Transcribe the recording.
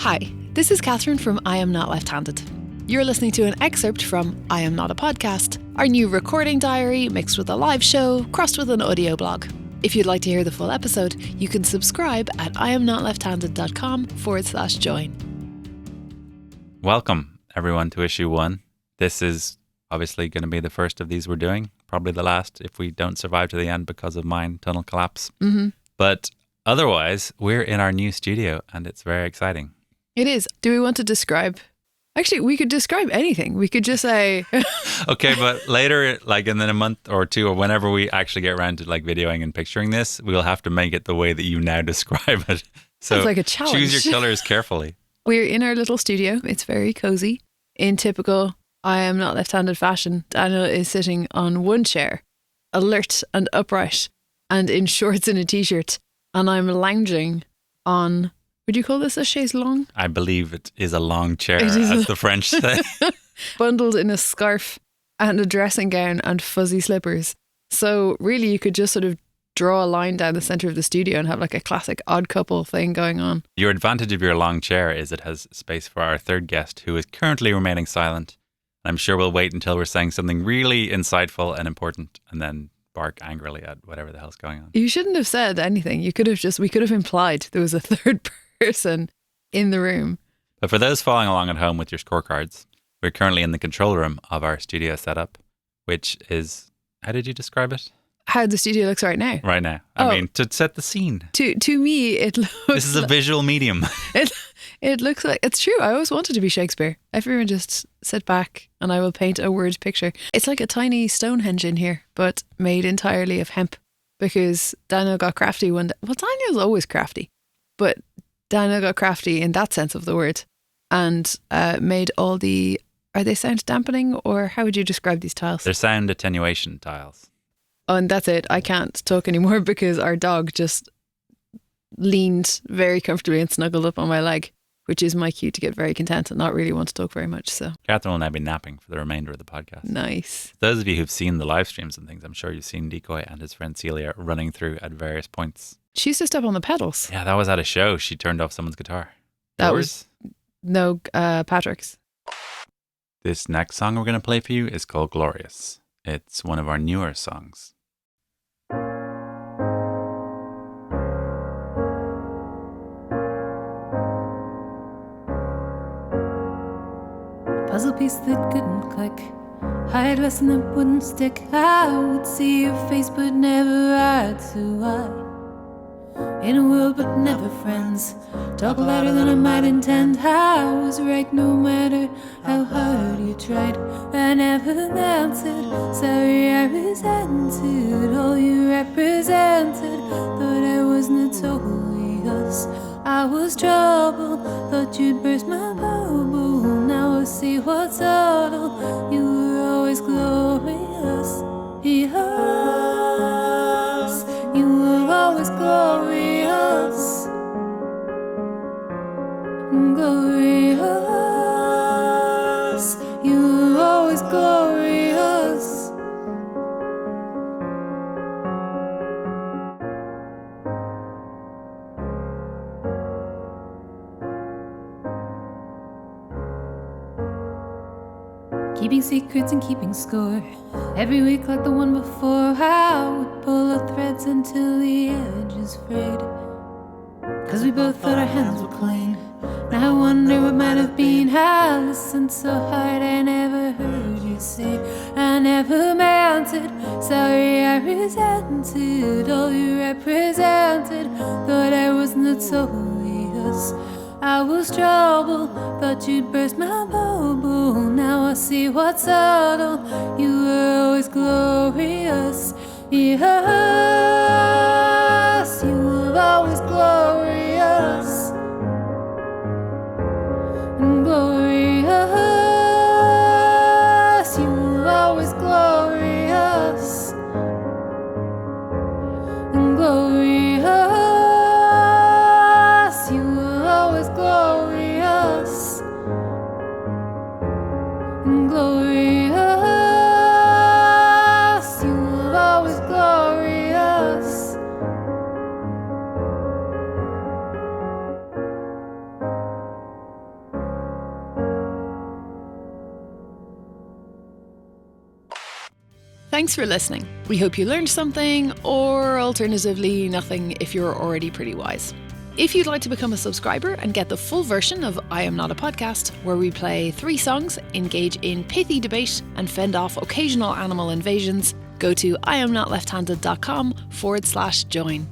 Hi, this is Catherine from I Am Not Left-Handed. You're listening to an excerpt from I Am Not a Podcast, our new recording diary mixed with a live show, crossed with an audio blog. If you'd like to hear the full episode, you can subscribe at iamnotleft-handed.com/join. Welcome, everyone, to issue 1. This is obviously going to be the first of these we're doing, probably the last if we don't survive to the end because of mine tunnel collapse. But otherwise, we're in our new studio and it's very exciting. It is. Do we want to describe? Actually, we could describe anything. We could just say... Okay, but later, like in a month or two, or whenever we actually get around to like videoing and picturing this, we'll have to make it the way that you now describe it. So it's like a challenge. Choose your colors carefully. We're in our little studio. It's very cozy. In typical I Am Not Left-Handed fashion, Daniel is sitting on one chair, alert and upright, and in shorts and a t-shirt. And I'm lounging on... Would you call this a chaise longue? I believe it is a long chair, as the French say. Bundled in a scarf and a dressing gown and fuzzy slippers. So really you could just sort of draw a line down the centre of the studio and have like a classic odd couple thing going on. Your advantage of your long chair is it has space for our third guest, who is currently remaining silent. I'm sure we'll wait until we're saying something really insightful and important and then bark angrily at whatever the hell's going on. You shouldn't have said anything. We could have implied there was a third person in the room. But for those following along at home with your scorecards, we're currently in the control room of our studio setup, which is, how did you describe it? How the studio looks right now. Right now. I mean, to set the scene. To me, it looks... This is a visual medium. It looks like... It's true. I always wanted to be Shakespeare. Everyone just sit back and I will paint a word picture. It's like a tiny Stonehenge in here, but made entirely of hemp. Because Daniel got crafty one day. Well, Daniel's always crafty. But Daniel got crafty in that sense of the word and made all the... Are they sound dampening or how would you describe these tiles? They're sound attenuation tiles. Oh, and that's it. I can't talk anymore because our dog just leaned very comfortably and snuggled up on my leg, which is my cue to get very content and not really want to talk very much. So Catherine will now be napping for the remainder of the podcast. Nice. Those of you who've seen the live streams and things, I'm sure you've seen Decoy and his friend Celia running through at various points. She used to step on the pedals. Yeah, that was at a show. She turned off someone's guitar. Yours? No, Patrick's. This next song we're going to play for you is called Glorious. It's one of our newer songs. Puzzle piece that couldn't click. Hide lesson that wouldn't stick. I would see your face but never eye to eye. In a world but never friends. Talk louder than I might intend. I was right no matter how hard you tried. I never meant it. Sorry I resented all you represented. Thought I was notorious. I was trouble. Thought you'd burst my bubble. Now I see what's subtle. You were always glorious. Yes, you were always glorious. Glorious. You were always glorious. Keeping secrets and keeping score. Every week like the one before. I would pull the threads until the edges frayed. Cause we both thought our hands were clean. Now I wonder what might have been. I listened so hard I never heard you say I never meant it. Sorry I resented all you represented. Thought I was notorious. I was trouble, thought you'd burst my bubble. Now I see what's subtle. You were always glorious. Yes, you were always glorious. Glorious, you were always glorious. Glorious, you were always glorious. Glorious, you were always glorious. Thanks for listening. We hope you learned something, or alternatively, nothing if you're already pretty wise. If you'd like to become a subscriber and get the full version of I Am Not a Podcast, where we play 3 songs, engage in pithy debate, and fend off occasional animal invasions, go to IamNotLefthanded.com/join.